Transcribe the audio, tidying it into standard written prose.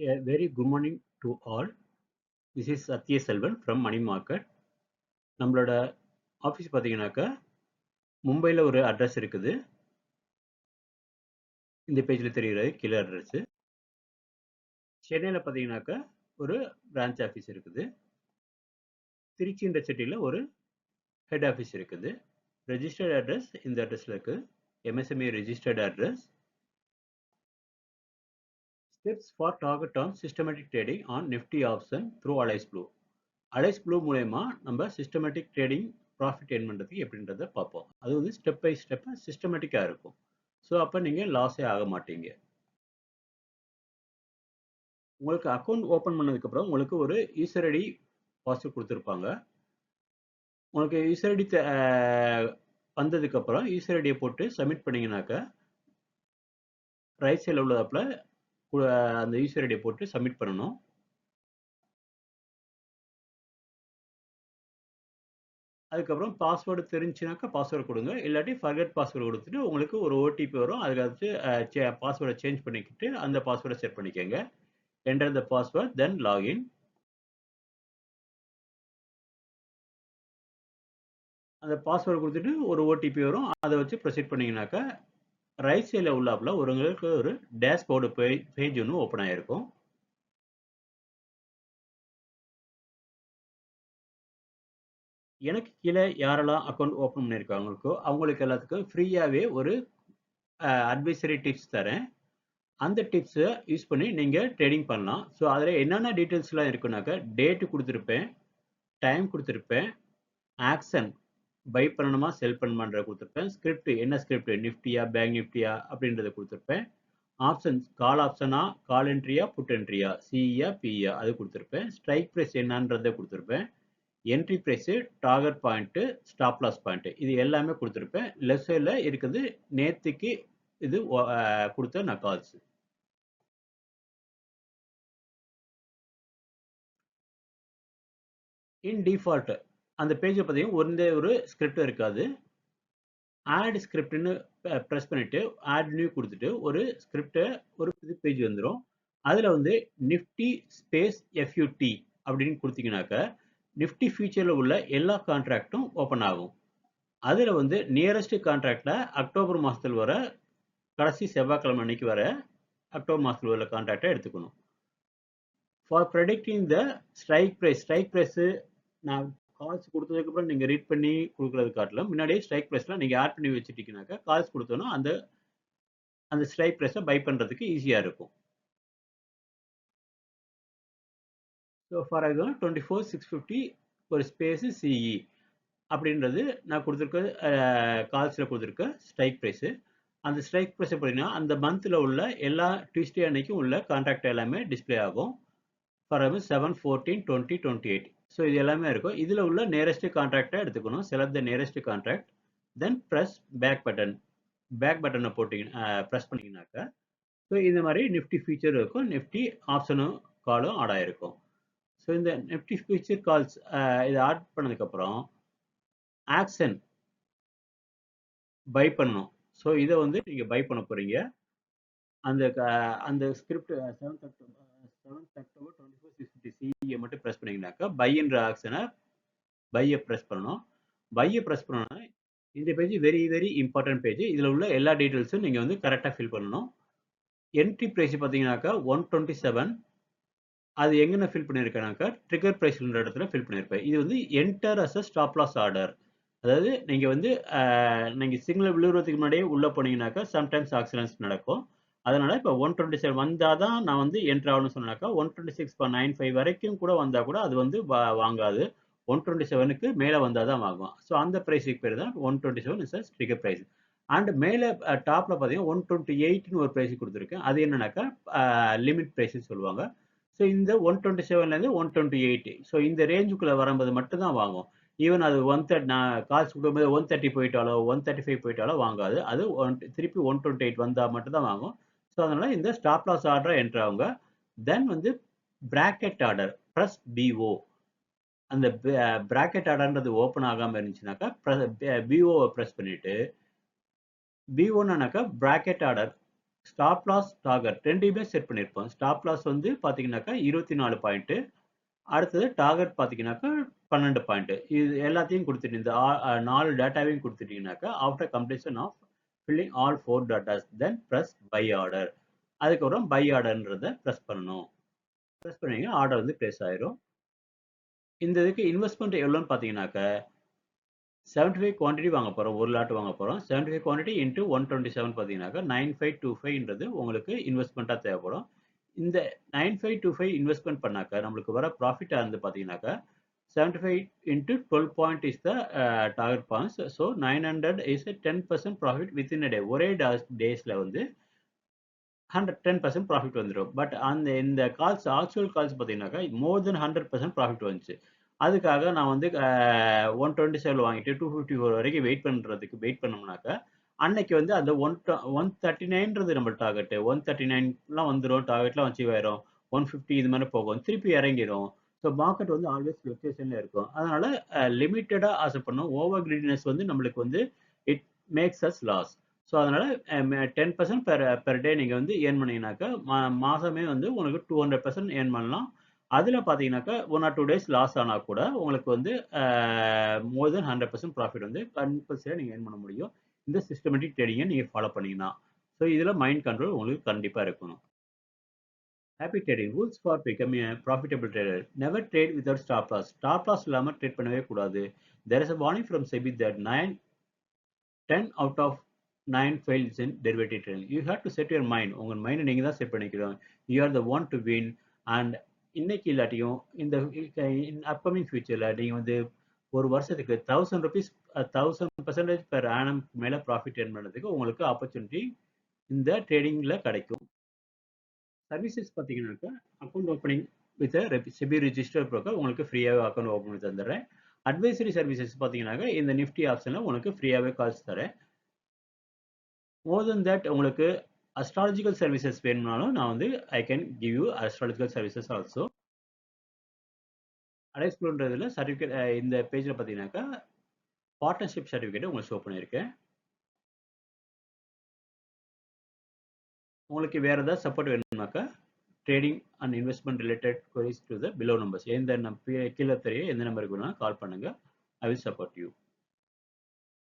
A very good morning to all. This is Satya Selvan from Money Market. நம்மளோட office பார்த்தீங்கன்னாக்கா மும்பையில் ஒரு address இருக்குது. இந்த பேஜில் தெரிகிறது கீழே அட்ரஸ். சென்னையில் பார்த்தீங்கன்னாக்கா ஒரு பிரான்ச் ஆஃபீஸ் இருக்குது. திருச்சின்ற சிட்டியில் ஒரு ஹெட் ஆஃபீஸ் இருக்குது. ரெஜிஸ்டர்ட் அட்ரஸ் இந்த அட்ரஸில் இருக்குது. MSME registered address. Steps for target on systematic trading on Nifty option through Alice Blue. Alice Blue மூலமா நம்ம சிஸ்டமேட்டிக் ட்ரேடிங் ப்ராஃபிட் ஏர்ன் பண்ணுறதுக்கு எப்படின்றத பார்ப்போம். அது வந்து ஸ்டெப் பை ஸ்டெப்பாக சிஸ்டமேட்டிக்காக இருக்கும். ஸோ அப்போ நீங்கள் லாஸே ஆக மாட்டீங்க. உங்களுக்கு அக்கௌண்ட் ஓப்பன் பண்ணதுக்கப்புறம் உங்களுக்கு ஒரு யூசர் ஐடி பாஸ்வேர்ட் கொடுத்துருப்பாங்க. உங்களுக்கு யூசர் ஐடி வந்ததுக்கப்புறம் யூசர் ஐடியை போட்டு சப்மிட் பண்ணிங்கனாக்கா ரைட் சைடில் உள்ளதாப்பில் அந்த யூசர் ஐடியை போட்டு சப்மிட் பண்ணணும். அதுக்கப்புறம் பாஸ்வேர்டு தெரிஞ்சுனாக்கா பாஸ்வேர்டு கொடுங்க. இல்லாட்டி ஃபர்கெட் பாஸ்வேர்டு கொடுத்துட்டு உங்களுக்கு ஒரு ஓடிபி வரும். அதுக்கு பாஸ்வேர்டை சேஞ்ச் பண்ணிக்கிட்டு அந்த பாஸ்வேர்டை செட் பண்ணிக்கோங்க. என்டர் த பாஸ்வேர்ட் தென் லாகின். அந்த பாஸ்வேர்டு கொடுத்துட்டு ஒரு ஓடிபி வரும். அதை வச்சு ப்ரொசீட் பண்ணிங்கனாக்கா ரைட் சைடில் உள்ளாப்பில் உங்களுக்கு ஒரு டேஷ்போர்டு பேஜ் ஒன்று ஓப்பன் ஆகிருக்கும். எனக்கு கீழே யாரெல்லாம் அக்கௌண்ட் ஓப்பன் பண்ணியிருக்காங்களுக்கோ அவங்களுக்கு எல்லாத்துக்கும் ஃப்ரீயாகவே ஒரு அட்வைசரி டிப்ஸ் தரேன். அந்த டிப்ஸை யூஸ் பண்ணி நீங்கள் ட்ரேடிங் பண்ணலாம். ஸோ அதில் என்னென்ன டீட்டெயில்ஸ்லாம் இருக்குனாக்கா டேட்டு கொடுத்துருப்பேன், டைம் கொடுத்துருப்பேன், ஆக்ஷன் பை பண்ணணுமா செல் பண்ணணுமான்ற கொடுத்துருப்பேன், ஸ்கிரிப்ட் என்ன ஸ்கிரிப்ட் நிஃப்டியா பேங்க் நிஃப்டியா அப்படின்றத கொடுத்துருப்பேன், ஆப்ஷன்ஸ் கால் ஆப்ஷனா கால் என்ட்ரியா புட் என்ட்ரியா சிஇயா பிஇயா அது கொடுத்துருப்பேன், ஸ்ட்ரைக் ப்ரைஸ் என்னன்றதை கொடுத்துருப்பேன், entry price target point stop loss point இது எல்லாமே கொடுத்துருப்பேன். லெஃப்ட் சைடில் இருக்குது நேற்றுக்கு இது கொடுத்த நான் கால்ஸ். இன் டிஃபால்ட் அந்த பேஜை பார்த்தீங்கன்னா ஒரு ஸ்கிரிப்ட் இருக்காது. ஆட் ஸ்கிரிப்ட்னு ப்ரெஸ் பண்ணிவிட்டு ஆட் நியூ கொடுத்துட்டு ஒரு ஸ்கிரிப்டை ஒரு புது பேஜ் வந்துடும். அதில் வந்து நிஃப்டி ஸ்பேஸ் எஃப்யூடி அப்படின்னு கொடுத்தீங்கன்னாக்கா நிஃப்டி ஃபியூச்சரில் உள்ள எல்லா கான்ட்ராக்டும் ஓப்பன் ஆகும். அதில் வந்து நியரஸ்ட் கான்ட்ராக்டில் அக்டோபர் மாதத்தில் வர கடைசி செவ்வாய்க்கிழமை அன்னைக்கு வர அக்டோபர் மாதத்தில் உள்ள கான்ட்ராக்டை எடுத்துக்கணும். For predicting the strike price நான் கால்ஸ் கொடுத்ததுக்கப்புறம் நீங்கள் ரீட் பண்ணி கொடுக்குறது காட்டிலும் முன்னாடியே ஸ்ட்ரைக் ப்ரைஸ்லாம் நீங்கள் ஆட் பண்ணி வச்சுட்டீங்கன்னாக்கா கால்ஸ் கொடுத்தோன்னா அந்த ஸ்ட்ரைக் ப்ரைஸை பை பண்ணுறதுக்கு ஈஸியாக இருக்கும். ஸோ ஃபார் எக்ஸாம்பிள் 24,650 ஒரு ஸ்பேஸு சிஇ அப்படின்றது நான் கொடுத்துருக்க கால்ஸில் கொடுத்துருக்க ஸ்ட்ரைக் ப்ரைஸு. அந்த ஸ்ட்ரைக் ப்ரைஸை பார்த்தீங்கன்னா அந்த மந்தில் உள்ள எல்லா டியூஸ்டே அன்னைக்கும் உள்ள கான்ட்ராக்ட் எல்லாமே டிஸ்பிளே ஆகும். ஃபார் எக்ஸாம்பிள் 7, 14, 20, 28 ஸோ இது எல்லாமே இருக்கும். இதில் உள்ள நியரஸ்ட் கான்ட்ராக்டை எடுத்துக்கணும். Select the nearest contract then press back பட்டனை ப்ரெஸ் பண்ணிங்கனாக்கா ஸோ இந்த மாதிரி நிஃப்டி ஃபியூச்சர் இருக்கும், நிஃப்டி ஆப்ஷனும் காலும் ஆட் ஆகிருக்கும். ஸோ இந்த நிஃப்டி ஃபியூச்சர் கால்ஸ் இதை ஆட் பண்ணதுக்கப்புறம் ஆக்ஷன் பை பண்ணணும். ஸோ இதை வந்து நீங்கள் பை பண்ண போகிறீங்க. அந்த ஸ்கிரிப்ட் 7th October 24,650 சிஇயை மட்டும் ப்ரெஸ் பண்ணிங்கனாக்கா பைன்ற ஆக்ஷனை பையை ப்ரெஸ் பண்ணணும். பையை ப்ரெஸ் பண்ணோன்னா இந்த page very very important page. இதில் உள்ள எல்லா டீட்டெயில்ஸும் நீங்கள் வந்து கரெக்டாக ஃபில் பண்ணணும். என்ட்ரி ப்ரைஸ் பார்த்தீங்கன்னாக்கா 127 அது எங்கே ஃபில் பண்ணியிருக்கேனாக்கா ட்ரிகர் ப்ரைஸ்ன்ற இடத்துல ஃபில் பண்ணியிருப்பேன். இது வந்து enter as a stop loss order. அதாவது நீங்கள் வந்து நீங்கள் சிக்னல் விழுவுறதுக்கு முன்னாடியே உள்ளே போனீங்கன்னாக்கா சம்டைம்ஸ் ஆக்சிடென்ட்ஸ் நடக்கும். அதனால் இப்போ 127 வந்தால் தான் நான் வந்து என்ட்ரு ஆகணும்னு சொன்னாக்கா 126.95 வரைக்கும் கூட வந்தால் கூட அது வந்து வாங்காது. 127க்கு மேலே வந்தால் தான் வாங்குவோம். ஸோ அந்த ப்ரைஸுக்கு பேர் தான் 127 is a trigger price. And மேலே டாப்பில் பார்த்தீங்கன்னா 128ன்னு ஒரு ப்ரைஸ் கொடுத்துருக்கேன். அது என்னன்னாக்கா லிமிட் ப்ரைஸ்ன்னு சொல்லுவாங்க. ஸோ இந்த 127லேருந்து 128 ஸோ இந்த ரேஞ்சுக்குள்ளே வரும்போது மட்டும்தான் வாங்கும். ஈவன் அது 130 நான் காசு கொடுக்கும்போது 130 போயிட்டாலோ 135 போயிட்டாலோ வாங்காது. அது திருப்பி 128 வந்தால் மட்டும்தான் வாங்கும். ஸோ அதனால் இந்த ஸ்டாப் லாஸ் ஆர்டரை என்ட்ரு ஆகுங்க. தென் வந்து பிராக்கெட் ஆர்டர் ப்ளஸ் பிஓ அந்த பிராக்கெட் ஆர்டர்ன்றது ஓப்பன் ஆகாமல் இருந்துச்சுனாக்கா பிஓவை ப்ரெஸ் பண்ணிவிட்டு பிஓன்னாக்கா bracket order stop loss target ரெண்டையுமே செட் பண்ணியிருப்போம். ஸ்டாப் லாஸ் வந்து பார்த்தீங்கன்னாக்கா 24 பாயிண்ட். அடுத்தது டார்கெட் பார்த்தீங்கன்னாக்கா 12 பாயிண்ட். இது எல்லாத்தையும் கொடுத்துட்டு இந்த 4 டேட்டாவையும் கொடுத்துட்டீங்கன்னாக்கா after completion of filling all 4 datas then press buy order. அதுக்கப்புறம் பை ஆர்டர்ன்றத பிரஸ் பண்ணணும். பிரஸ் பண்ணீங்கன்னா ஆர்டர் வந்து பிளேஸ் ஆயிரும். இந்த இதுக்கு இன்வெஸ்ட்மெண்ட் எவ்வளோன்னு பார்த்தீங்கன்னாக்கா 75 குவான்டிட்டி வாங்க போறோம். 1 லாட் வாங்க போறோம். 75 குவான்டிட்டி இன்டு 127 பார்த்தீங்கன்னாக்கா 9525ன்றது உங்களுக்கு இன்வெஸ்ட்மெண்ட்டா தேவைப்படும். இந்த 9525 இன்வெஸ்ட்மெண்ட் பண்ணாக்க நம்மளுக்கு வர ப்ராஃபிட்டா இருந்து பார்த்தீங்கன்னாக்கா 75 into 12 point is the target points. So 900 is a 10% profit within a day. ஒரே டேஸ்ல வந்து 10% ப்ராஃபிட் வந்துடும். பட் அந்த இந்த கால்ஸ் ஆக்சுவல் கால்ஸ் பார்த்தீங்கன்னாக்கா மோர் தென் 100% ப்ராஃபிட் வந்துச்சு. அதுக்காக நான் வந்து 127 வாங்கிட்டு 254 வரைக்கும் வெயிட் பண்ணோம்னாக்கா அன்னைக்கு வந்து அந்த 139ன்றது நம்ம டார்கெட் 139லாம் வந்துடும். டார்கெட்லாம் அச்சீவ் ஆயிரும். 150 இது மாதிரி போகும். திருப்பி இறங்கிடும். ஸோ மார்க்கெட் வந்து ஆல்வேஸ் ஃப்ளக்சுவேஷன்ல இருக்கும். அதனால லிமிட்டடா ஆசைப்படணும். ஓவர் கிரீடினஸ் வந்து நம்மளுக்கு வந்து it makes us loss. So அதனால 10% பெர் டே நீங்க வந்து ஏர்ன் பண்ணீங்கன்னாக்கா மாசமே வந்து உங்களுக்கு 200% ஏர்ன் பண்ணலாம். அதுல பாத்தீங்கன்னாக்கா 1 or 2 days லாஸ் ஆனா கூட உங்களுக்கு வந்து மோர் தென் 100% ப்ராஃபிட் வந்து கம்பல்சரியா நீங்க ஏர்ன் பண்ண முடியும். இந்த சிஸ்டமேட்டிக் ட்ரேடிங்கை நீங்க ஃபாலோ பண்ணீங்கன்னா. ஸோ இதுல மைண்ட் கண்ட்ரோல் உங்களுக்கு கண்டிப்பா இருக்கணும். Happy trading rules for becoming a profitable trader. Never trade without stop loss. Stop loss இல்லாம ட்ரேட் பண்ணவே கூடாது. There is a warning from SEBI that 10 out of 9 fails in derivative trading. You have to set your mind. உங்க mind நீங்க தான் set பண்ணிக்கணும். You are the one to win. And இன்னைக்கு இல்லாட்டியும் இந்த அப்கமிங் ஃபியூச்சர்ல நீங்க வந்து ஒரு வருஷத்துக்கு 1000 rupees 1000% பெர் ஆனம் மேல ப்ராஃபிட் ஏர்ன் பண்ணதுக்கு உங்களுக்கு ஆப்பர்ச்சுனிட்டி இந்த ட்ரேடிங்ல கிடைக்கும். சர்வீசஸ் பார்த்தீங்கன்னாக்கா account opening with SEBI register broker உங்களுக்கு ஃப்ரீயாகவே அக்கௌண்ட் ஓப்பன் பண்ணி தந்துடுறேன். அட்வைசரி சர்வீசஸ் பார்த்தீங்கன்னாக்கா இந்த நிஃப்டி ஆப்ஷனில் உங்களுக்கு ஃப்ரீயாகவே கால்ஸ் தரேன். மோர் தென் தட் உங்களுக்கு அஸ்ட்ராலஜிக்கல் சர்வீசஸ் வேணும்னாலும் நான் வந்து I can give you astrological services also. அடைஸ்குன்றதுல சர்டிஃபிகேட் இந்த பேஜில் பார்த்தீங்கன்னாக்கா பார்ட்னர்ஷிப் சர்டிஃபிகேட் உங்களுக்கு ஷோ பண்ணியிருக்கேன். உங்களுக்கு வேற ஏதாவது சப்போர்ட் வேணும்னாக்கா trading and investment related queries to the below numbers. எந்த கீழே தெரிய எந்த நம்பருக்கு வேணாலும் கால் பண்ணுங்க. I will support you.